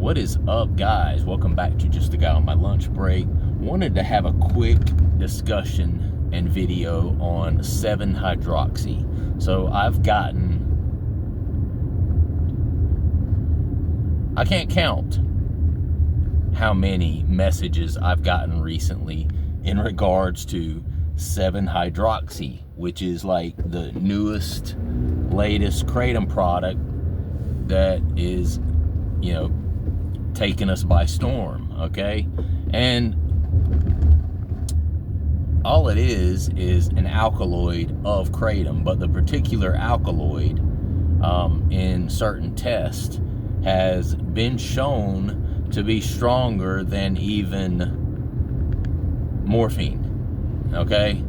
What is up, guys? Welcome back to Just a Guy on My Lunch Break. Wanted to have a quick discussion and video on 7-hydroxy. So I can't count how many messages I've gotten recently in regards to 7-hydroxy, which is like the newest, latest kratom product that is, taking us by storm, okay? And all it is an alkaloid of kratom, but the particular alkaloid in certain tests has been shown to be stronger than even morphine, okay?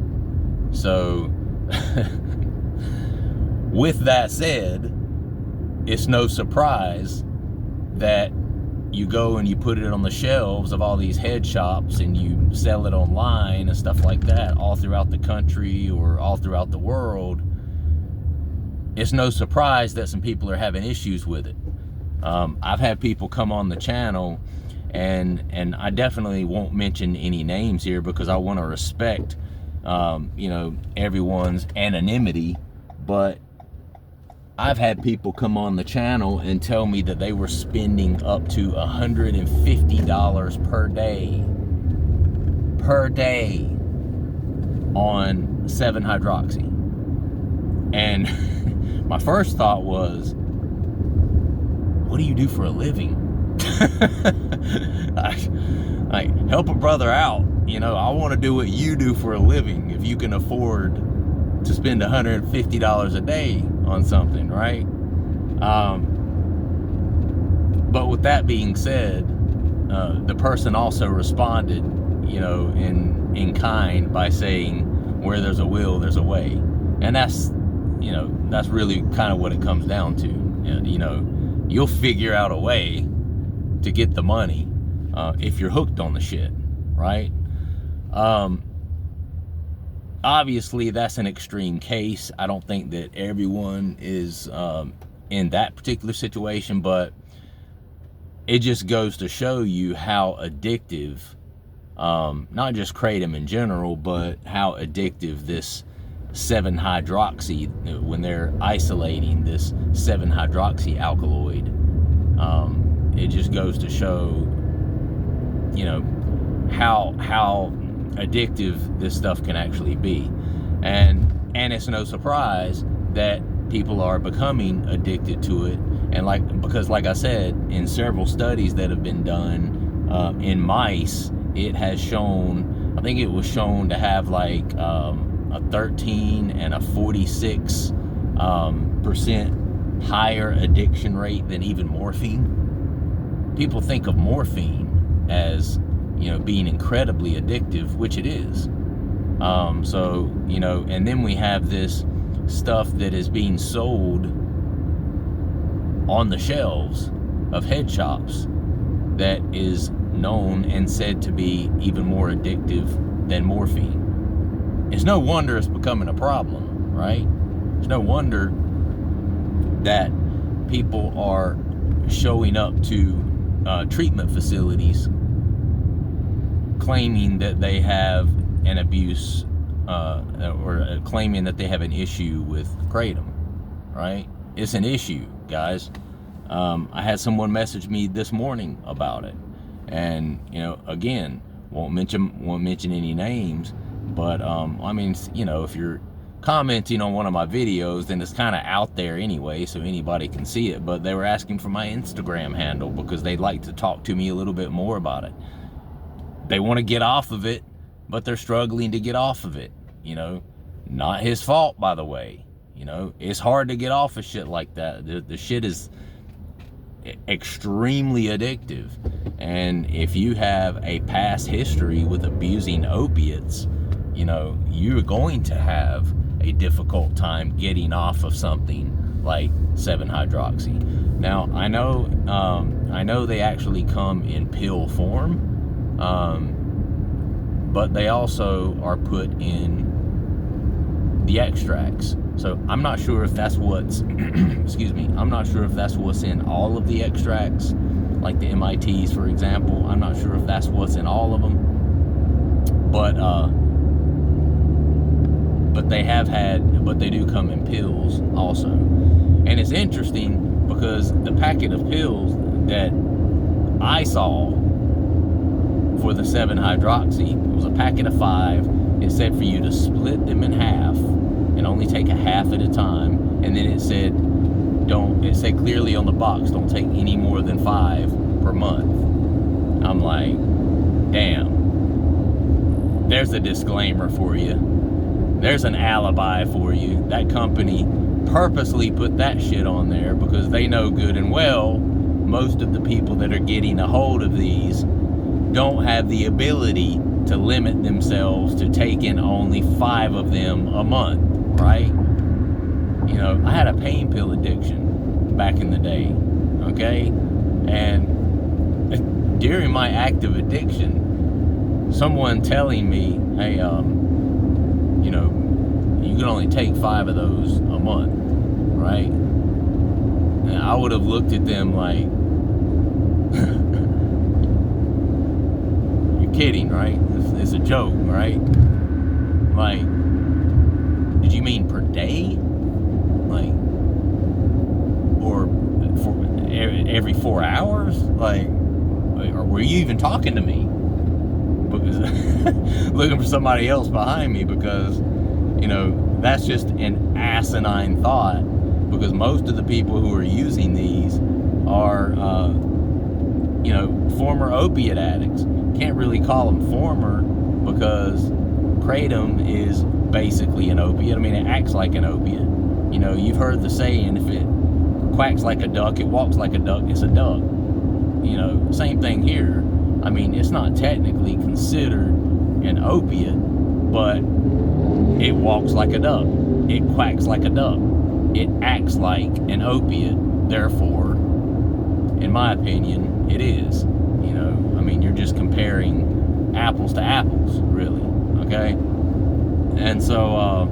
So with that said, it's no surprise that you go and you put it on the shelves of all these head shops and you sell it online and stuff like that all throughout the country or all throughout the world. It's no surprise that some people are having issues with it. I've had people come on the channel, and I definitely won't mention any names here because I want to respect everyone's anonymity, but I've had people come on the channel and tell me that they were spending up to $150 per day on 7-hydroxy. And my first thought was, what do you do for a living? I help a brother out. I want to do what you do for a living if you can afford to spend $150 a day on something, right? But with that being said, the person also responded, in kind by saying, where there's a will, there's a way. And that's really kind of what it comes down to. You'll figure out a way to get the money if you're hooked on the shit, right? Obviously, that's an extreme case. I don't think that everyone is in that particular situation, but it just goes to show you how addictive, not just kratom in general, but how addictive this 7-hydroxy, when they're isolating this 7-hydroxy alkaloid, it just goes to show, how addictive this stuff can actually be. And it's no surprise that people are becoming addicted to it. And because like I said, in several studies that have been done in mice, it has shown, I think it was shown to have like a 13 and a 46 percent higher addiction rate than even morphine. People think of morphine as being incredibly addictive, which it is. And then we have this stuff that is being sold on the shelves of head shops that is known and said to be even more addictive than morphine. It's no wonder it's becoming a problem, right? It's no wonder that people are showing up to treatment facilities claiming that they have an abuse or claiming that they have an issue with kratom, right? It's an issue, guys. I had someone message me this morning about it, and again, won't mention any names, but if you're commenting on one of my videos, then it's kind of out there anyway, so anybody can see it. But they were asking for my Instagram handle because they'd like to talk to me a little bit more about it. They want to get off of it, but they're struggling to get off of it. Not his fault, by the way. It's hard to get off of shit like that. The shit is extremely addictive. And if you have a past history with abusing opiates, you're going to have a difficult time getting off of something like 7-hydroxy. Now, I know they actually come in pill form. But they also are put in the extracts. So I'm not sure if that's what's, excuse me, I'm not sure if that's what's in all of the extracts, like the MITs, for example. I'm not sure if that's what's in all of them, but they do come in pills also. And it's interesting because the packet of pills that I saw for the 7-hydroxy, it was a packet of 5. It said for you to split them in half and only take a half at a time. And then it said clearly on the box, don't take any more than 5 per month. I'm like, damn. There's a disclaimer for you. There's an alibi for you. That company purposely put that shit on there because they know good and well most of the people that are getting a hold of these don't have the ability to limit themselves to taking only 5 of them a month, right? You know, I had a pain pill addiction back in the day, okay? And during my active addiction, someone telling me, hey, you know, you can only take 5 of those a month, right? And I would have looked at them like, you're kidding, right? It's a joke, right? Like, did you mean per day? Like, or for every 4 hours? Like, or were you even talking to me? Because looking for somebody else behind me, because, you know, that's just an asinine thought, because most of the people who are using these are, you know, former opiate addicts. Can't really call them former because kratom is basically an opiate. I mean, it acts like an opiate. You know, you've heard the saying, if it quacks like a duck, it walks like a duck, it's a duck. You know, same thing here. I mean, it's not technically considered an opiate, but it walks like a duck. It quacks like a duck. It acts like an opiate. Therefore, in my opinion, it is. You know, I mean, you're just comparing apples to apples, really, okay? And so,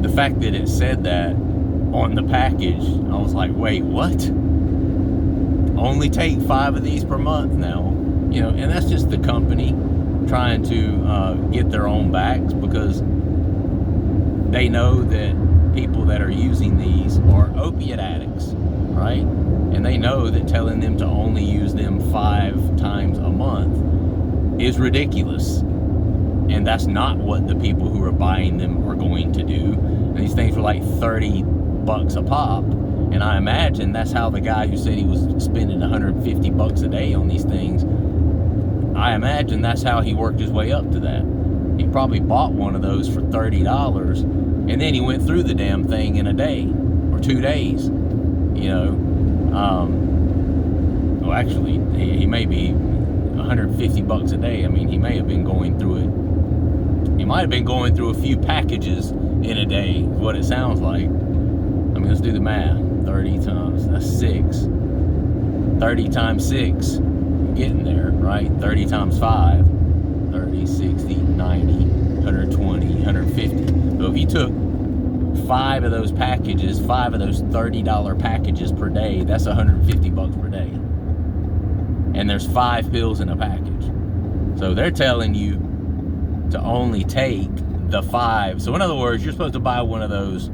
the fact that it said that on the package, I was like, wait, what? Only take 5 of these per month now, you know, and that's just the company trying to get their own backs, because they know that people that are using these are opiate addicts, right? And they know that telling them to only use them 5 times a month is ridiculous. And that's not what the people who are buying them are going to do. And these things were like $30 a pop. And I imagine that's how the guy who said he was spending $150 a day on these things, I imagine that's how he worked his way up to that. He probably bought one of those for $30, and then he went through the damn thing in a day or 2 days. You know, well, actually, he may be $150 a day. I mean, he may have been going through it. He might have been going through a few packages in a day, is what it sounds like. I mean, let's do the math. 30 times, that's 6. 30 times 6, getting there, right? 30 times 5, 30, 60, 90, 120, 150. So if you took 5 of those packages, 5 of those $30 packages per day, that's $150 per day. And there's 5 pills in a package. So they're telling you to only take the 5. So in other words, you're supposed to buy one of those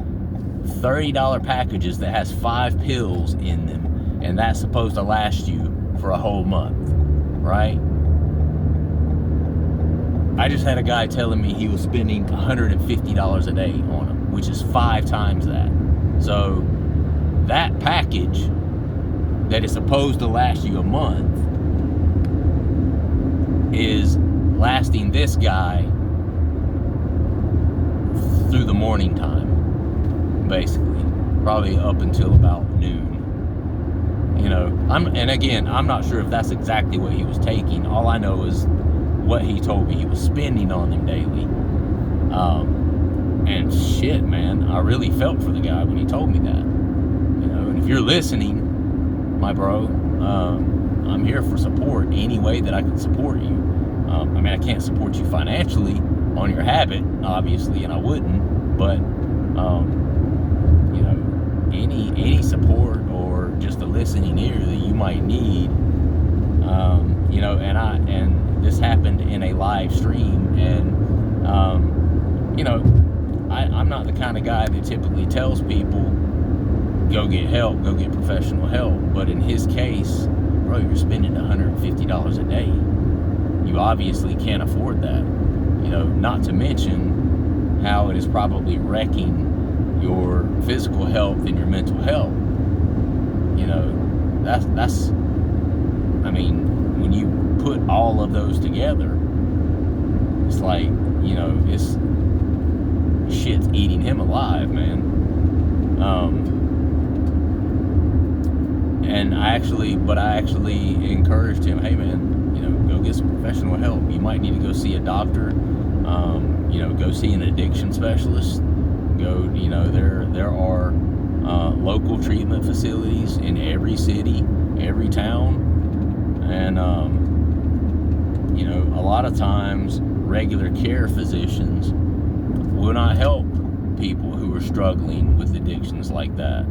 $30 packages that has 5 pills in them, and that's supposed to last you for a whole month, right? I just had a guy telling me he was spending $150 a day on them, which is 5 times that. So that package that is supposed to last you a month is lasting this guy through the morning time, basically, probably up until about noon. You know, and again, I'm not sure if that's exactly what he was taking. All I know is what he told me he was spending on them daily. And shit, man, I really felt for the guy when he told me that. You know, and if you're listening, my bro, I'm here for support any way that I can support you. I mean, I can't support you financially on your habit, obviously, and I wouldn't. But you know, any support or just a listening ear that you might need, you know, and this happened in a live stream, and you know, I'm not the kind of guy that typically tells people go get help, go get professional help. But in his case, bro, you're spending $150 a day. You obviously can't afford that. You know, not to mention how it is probably wrecking your physical health and your mental health. You know, that's I mean, when you put all of those together, it's like, you know, it's shit's eating him alive, man. And I actually encouraged him, hey man, you know, go get some professional help. You might need to go see a doctor, you know, go see an addiction specialist. Go, you know, there are local treatment facilities in every city, every town. And, you know, a lot of times regular care physicians will not help people who are struggling with addictions like that.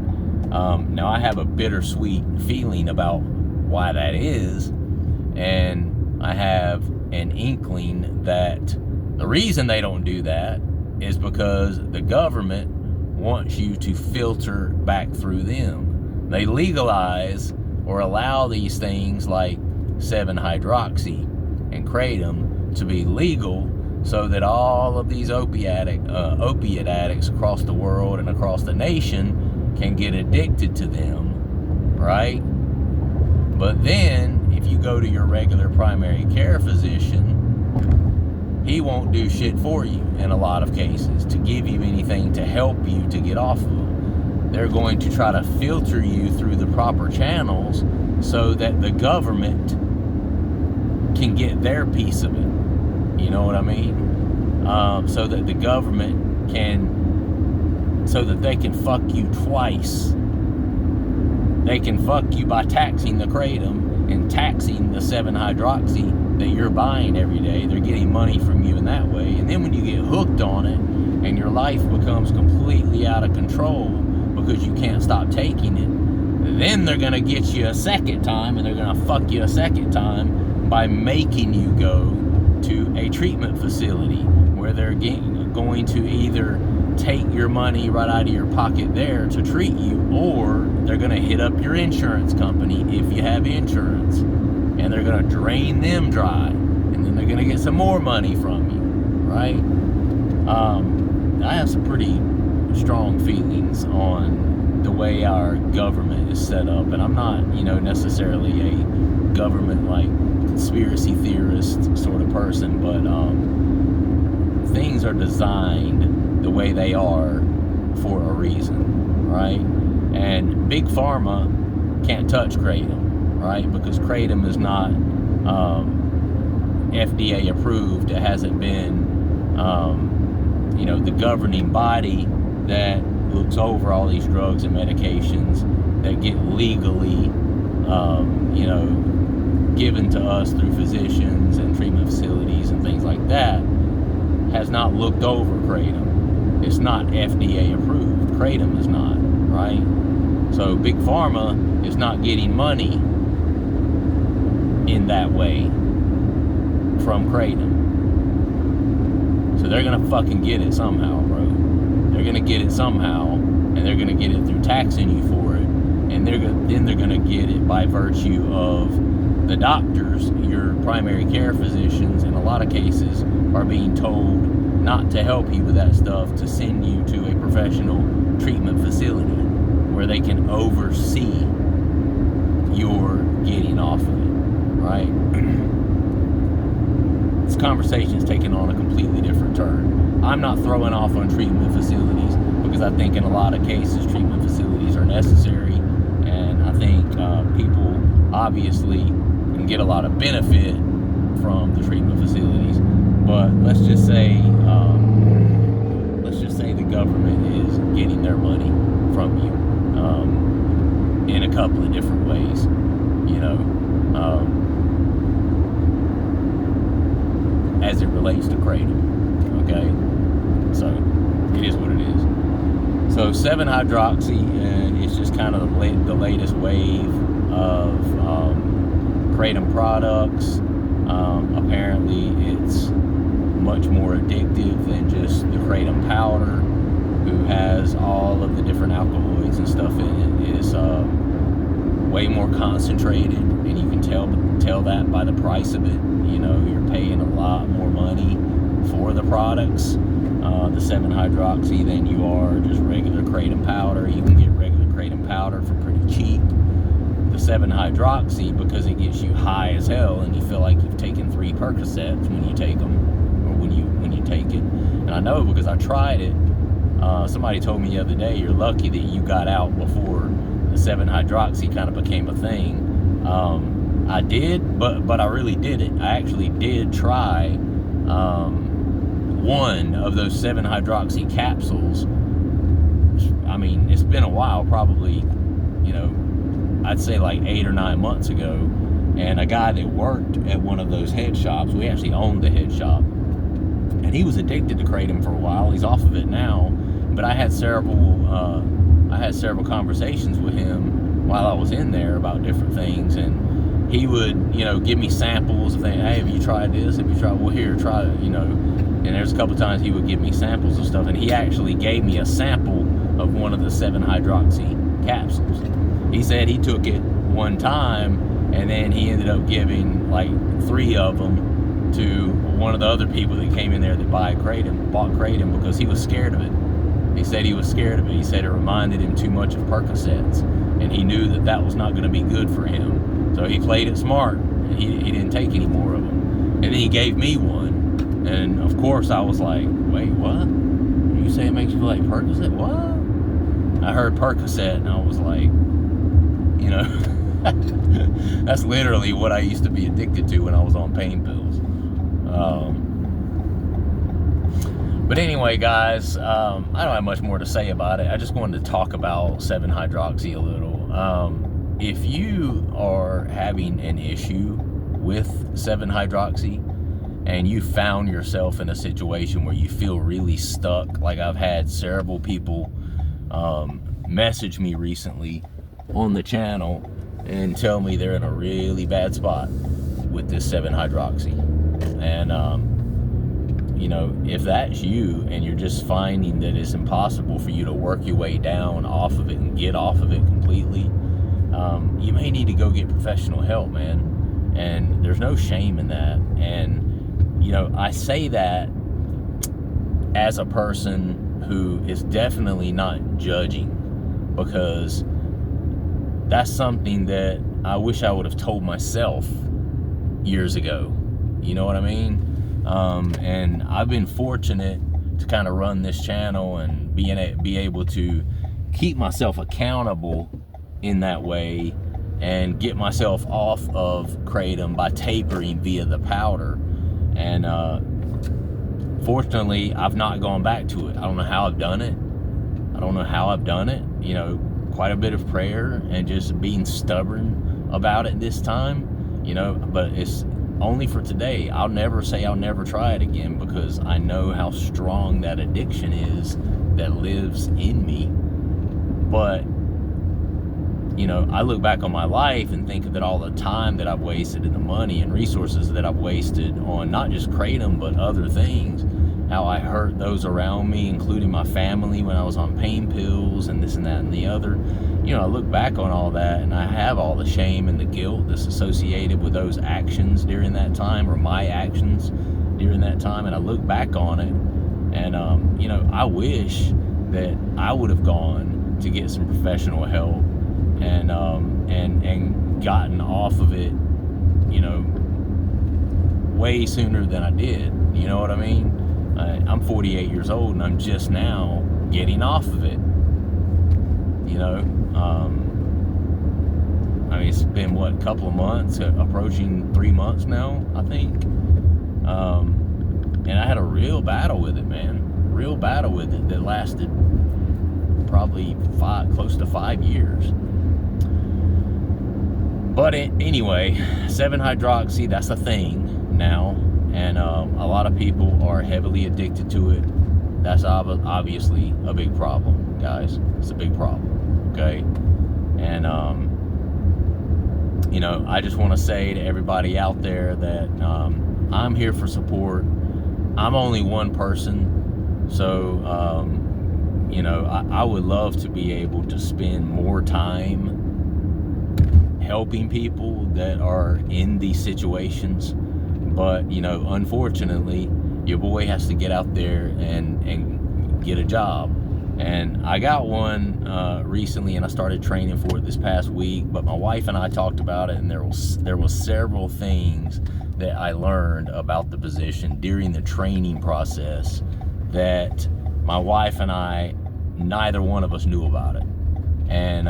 Now, I have a bittersweet feeling about why that is, and I have an inkling that the reason they don't do that is because the government wants you to filter back through them. They legalize or allow these things like 7-hydroxy and kratom to be legal so that all of these opiate addicts across the world and across the nation can get addicted to them, right? But then, if you go to your regular primary care physician, he won't do shit for you in a lot of cases to give you anything to help you to get off of them. They're going to try to filter you through the proper channels so that the government can get their piece of it. You know what I mean? So that the government so that they can fuck you twice. They can fuck you by taxing the kratom and taxing the 7-hydroxy that you're buying every day. They're getting money from you in that way. And then when you get hooked on it and your life becomes completely out of control because you can't stop taking it, then they're going to get you a second time, and they're going to fuck you a second time by making you go to a treatment facility where they're going to either take your money right out of your pocket there to treat you, or they're going to hit up your insurance company if you have insurance, and they're going to drain them dry, and then they're going to get some more money from you, right? I have some pretty strong feelings on the way our government is set up, and I'm not, you know, necessarily a government like conspiracy theorist sort of person, but things are designed the way they are for a reason, right? And Big Pharma can't touch kratom, right? Because kratom is not FDA approved. It hasn't been, you know, the governing body that looks over all these drugs and medications that get legally, you know, given to us through physicians and treatment facilities and things like that, has not looked over kratom. It's not FDA approved. Kratom is not, right? So Big Pharma is not getting money in that way from kratom. So they're gonna fucking get it somehow, bro. They're gonna get it somehow, and they're gonna get it through taxing you for it, and then they're gonna get it by virtue of the doctors, your primary care physicians, in a lot of cases, are being told not to help you with that stuff, to send you to a professional treatment facility where they can oversee your getting off of it, right? This conversation is taking on a completely different turn. I'm not throwing off on treatment facilities because I think in a lot of cases treatment facilities are necessary, and I think people obviously can get a lot of benefit from the treatment facilities. But let's just say the government is getting their money from you in a couple of different ways, you know, as it relates to kratom. Okay, so It is what it is. So 7-hydroxy is just kind of the latest wave of kratom products. Apparently it's much more addictive than just the kratom powder, who has all of the different alkaloids and stuff in it. It is way more concentrated, and you can tell that by the price of it. You know, you're paying a lot more money for the products, the 7-hydroxy, than you are just regular kratom powder. You can get regular kratom powder for pretty cheap. The 7-hydroxy, because it gets you high as hell and you feel like you've taken 3 Percocets when you take them, or when you take it. And I know because I tried it. Somebody told me the other day, you're lucky that you got out before the 7-hydroxy kind of became a thing. I did, but I really did it. I actually did try one of those 7-hydroxy capsules. I mean, it's been a while, probably, you know, I'd say like 8 or 9 months ago. And a guy that worked at one of those head shops, we actually owned the head shop, and he was addicted to kratom for a while. He's off of it now, but I had several conversations with him while I was in there about different things, and he would, you know, give me samples of things. Hey, have you tried this? Have you tried? Well, here, try it, you know. And there's a couple times he would give me samples of stuff, and he actually gave me a sample of one of the 7-hydroxy capsules. He said he took it one time, and then he ended up giving like 3 of them to one of the other people that came in there that bought kratom, because he was scared of it. He said he was scared of it. He said it reminded him too much of Percocets, and he knew that that was not going to be good for him. So he played it smart, and he didn't take any more of them. And then he gave me one, and of course I was like, wait, what? You say it makes you feel like Percocet? What? I heard Percocet, and I was like, you know, that's literally what I used to be addicted to when I was on pain pills. But anyway, guys, I don't have much more to say about it. I just wanted to talk about 7-hydroxy a little. If you are having an issue with 7-hydroxy and you found yourself in a situation where you feel really stuck, like I've had several people message me recently on the channel and tell me they're in a really bad spot with this 7-hydroxy. And you know, if that's you and you're just finding that it's impossible for you to work your way down off of it and get off of it completely, you may need to go get professional help, man. And there's no shame in that. And, you know, I say that as a person who is definitely not judging, because that's something that I wish I would have told myself years ago. You know what I mean? And I've been fortunate to kind of run this channel and be able to keep myself accountable in that way and get myself off of kratom by tapering via the powder. And fortunately, I've not gone back to it. I don't know how I've done it. You know, quite a bit of prayer and just being stubborn about it this time, you know, but it's only for today. I'll never say I'll never try it again, because I know how strong that addiction is that lives in me. But, you know, I look back on my life and think that all the time that I've wasted and the money and resources that I've wasted on not just kratom but other things, how I hurt those around me, including my family when I was on pain pills and this and that and the other. You know, I look back on all that and I have all the shame and the guilt that's associated with those actions during that time, or my actions during that time. And I look back on it and, you know, I wish that I would have gone to get some professional help and gotten off of it, you know, way sooner than I did. You know what I mean? I'm 48 years old and I'm just now getting off of it. You know, I mean, it's been what, a couple of months, approaching 3 months now, I think. And I had a real battle with it, man. Real battle with it that lasted probably close to 5 years. But anyway, 7-hydroxy, that's a thing now. And a lot of people are heavily addicted to it. that's obviously a big problem, guys. It's a big problem, okay? And, I just want to say to everybody out there that I'm here for support. I'm only one person, so, I would love to be able to spend more time helping people that are in these situations. But, unfortunately, your boy has to get out there and get a job. And I got one recently, and I started training for it this past week. But my wife and I talked about it, and there was several things that I learned about the position during the training process that my wife and I, neither one of us knew about it. And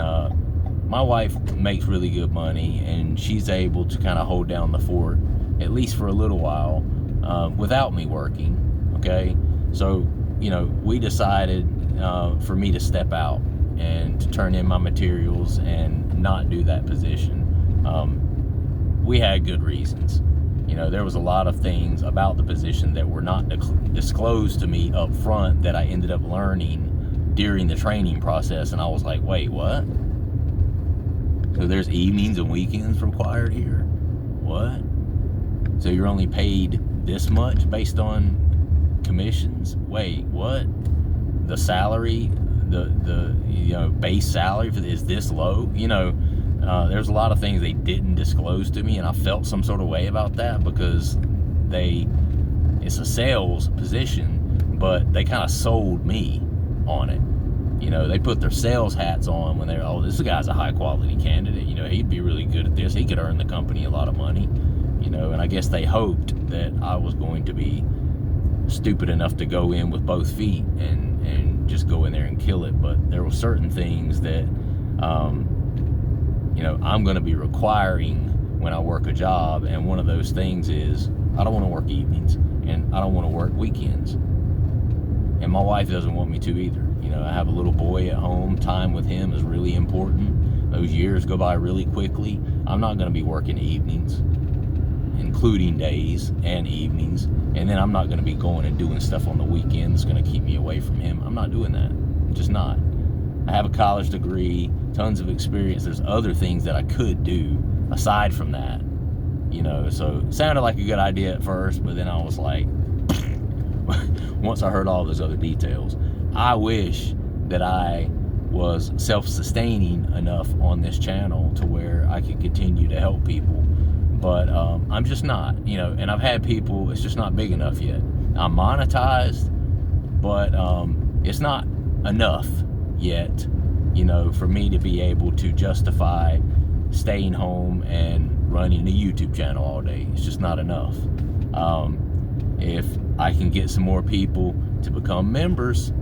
my wife makes really good money, and she's able to kind of hold down the fort, at least for a little while, without me working, okay? So, we decided for me to step out and to turn in my materials and not do that position. We had good reasons. There was a lot of things about the position that were not disclosed to me up front that I ended up learning during the training process, and I was like, wait, what? So there's evenings and weekends required here? What? So you're only paid this much based on commissions? Wait, what? The salary, the base salary is this low? There's a lot of things they didn't disclose to me, and I felt some sort of way about that because it's a sales position, but they kind of sold me on it. They put their sales hats on when they're, oh, this guy's a high quality candidate. He'd be really good at this. He could earn the company a lot of money. And I guess they hoped that I was going to be stupid enough to go in with both feet and just go in there and kill it. But there were certain things that, I'm going to be requiring when I work a job. And one of those things is I don't want to work evenings, and I don't want to work weekends. And my wife doesn't want me to either. I have a little boy at home. Time with him is really important. Those years go by really quickly. I'm not going to be working evenings, including days and evenings. And then I'm not going to be going and doing stuff on the weekends that's going to keep me away from him. I'm not doing that. I'm just not. I have a college degree, tons of experience. There's other things that I could do aside from that. So it sounded like a good idea at first, but then I was like, once I heard all those other details, I wish that I was self-sustaining enough on this channel to where I could continue to help people. But I'm just not, and I've had people, it's just not big enough yet. I'm monetized, but it's not enough yet, for me to be able to justify staying home and running a YouTube channel all day. It's just not enough. If I can get some more people to become members,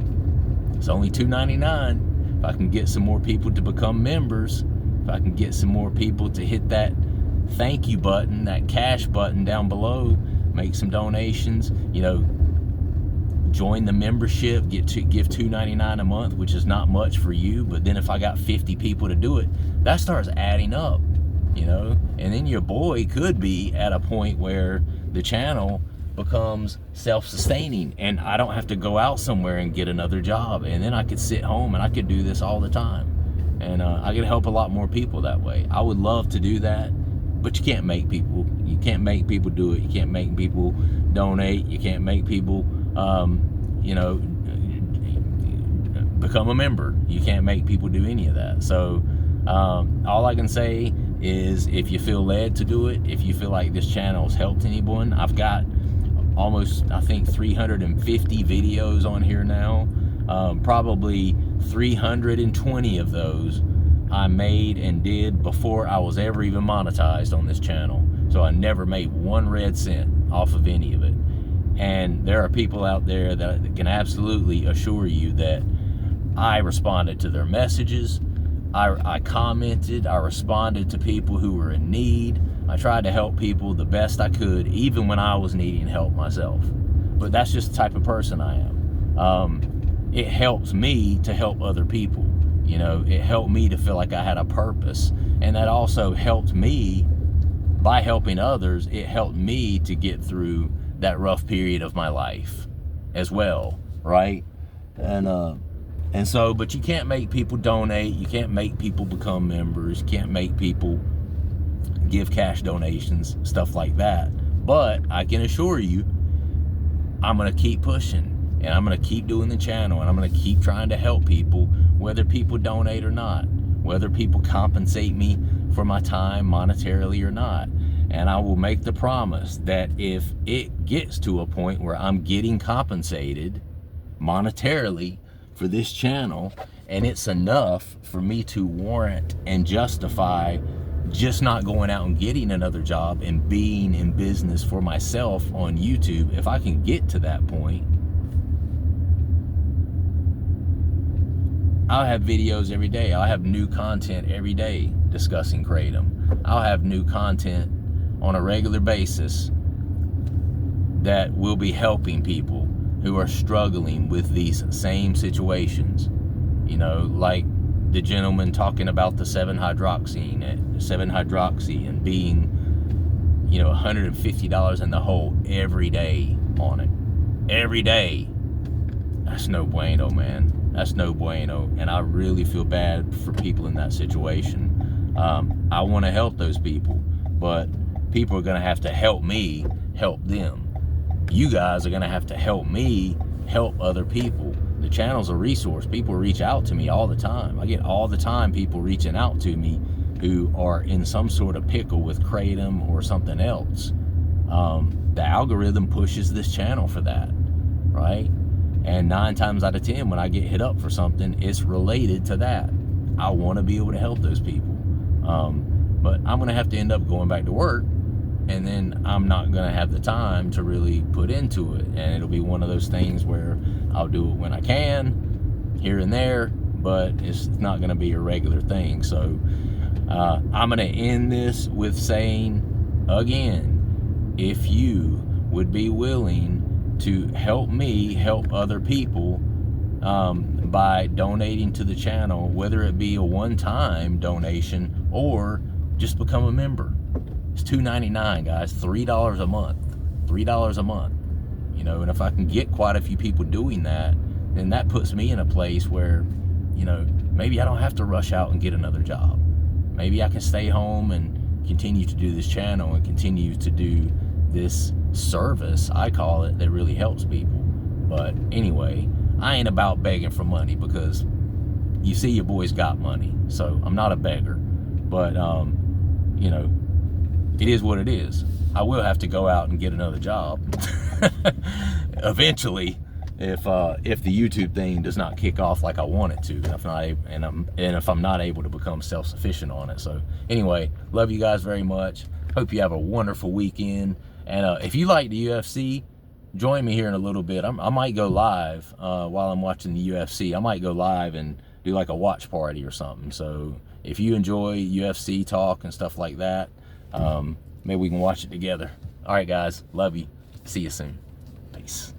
it's only $2.99. If I can get some more people to become members, if I can get some more people to hit that thank you button, that cash button down below, make some donations, join the membership, give $2.99 a month, which is not much for you, but then if I got 50 people to do it, that starts adding up, and then your boy could be at a point where the channel becomes self-sustaining and I don't have to go out somewhere and get another job, and then I could sit home and I could do this all the time, and I could help a lot more people that way. I would love to do that, but you can't make people do it. You can't make people donate. You can't make people become a member. You can't make people do any of that. So all I can say is, if you feel led to do it, if you feel like this channel has helped anyone, I've got almost, I think, 350 videos on here now. Probably 320 of those I made and did before I was ever even monetized on this channel. So I never made one red cent off of any of it. And there are people out there that can absolutely assure you that I responded to their messages. I commented, I responded to people who were in need. I tried to help people the best I could, even when I was needing help myself. But that's just the type of person I am. It helps me to help other people. It helped me to feel like I had a purpose. And that also helped me, by helping others, it helped me to get through that rough period of my life as well. right? And so, but you can't make people donate. You can't make people become members. You can't make people give cash donations, stuff like that. But I can assure you, I'm going to keep pushing, and I'm going to keep doing the channel, and I'm going to keep trying to help people, whether people donate or not, whether people compensate me for my time monetarily or not. And I will make the promise that if it gets to a point where I'm getting compensated monetarily for this channel, and it's enough for me to warrant and justify just not going out and getting another job and being in business for myself on YouTube, if I can get to that point, I'll have videos every day. I'll have new content every day discussing Kratom. I'll have new content on a regular basis that will be helping people who are struggling with these same situations. You know, like the gentleman talking about the 7-hydroxy and being, you know, $150 in the hole every day on it. Every day. That's no bueno, man. That's no bueno. And I really feel bad for people in that situation. I want to help those people, but people are going to have to help me help them. You guys are going to have to help me help other people. The channel's a resource. People reach out to me all the time. I get all the time people reaching out to me who are in some sort of pickle with Kratom or something else. The algorithm pushes this channel for that, right? And 9 times out of 10, when I get hit up for something, it's related to that. I want to be able to help those people. But I'm going to have to end up going back to work, and then I'm not going to have the time to really put into it. And it'll be one of those things where I'll do it when I can, here and there, but it's not going to be a regular thing. So I'm going to end this with saying, again, if you would be willing to help me help other people by donating to the channel, whether it be a one-time donation or just become a member. It's $2.99, guys. $3 a month. $3 a month. You know, and if I can get quite a few people doing that, then that puts me in a place where, you know, maybe I don't have to rush out and get another job. Maybe I can stay home and continue to do this channel and continue to do this service, I call it, that really helps people. But anyway, I ain't about begging for money, because you see your boy's got money. So I'm not a beggar. But, you know, it is what it is. I will have to go out and get another job eventually, if the YouTube thing does not kick off like I want it to, and if I'm not able to become self-sufficient on it. So anyway, love you guys very much. Hope you have a wonderful weekend. And if you like the UFC, join me here in a little bit. I might go live while I'm watching the UFC. I might go live and do like a watch party or something. So if you enjoy UFC talk and stuff like that, maybe we can watch it together. All right, guys. Love you. See you soon. Peace.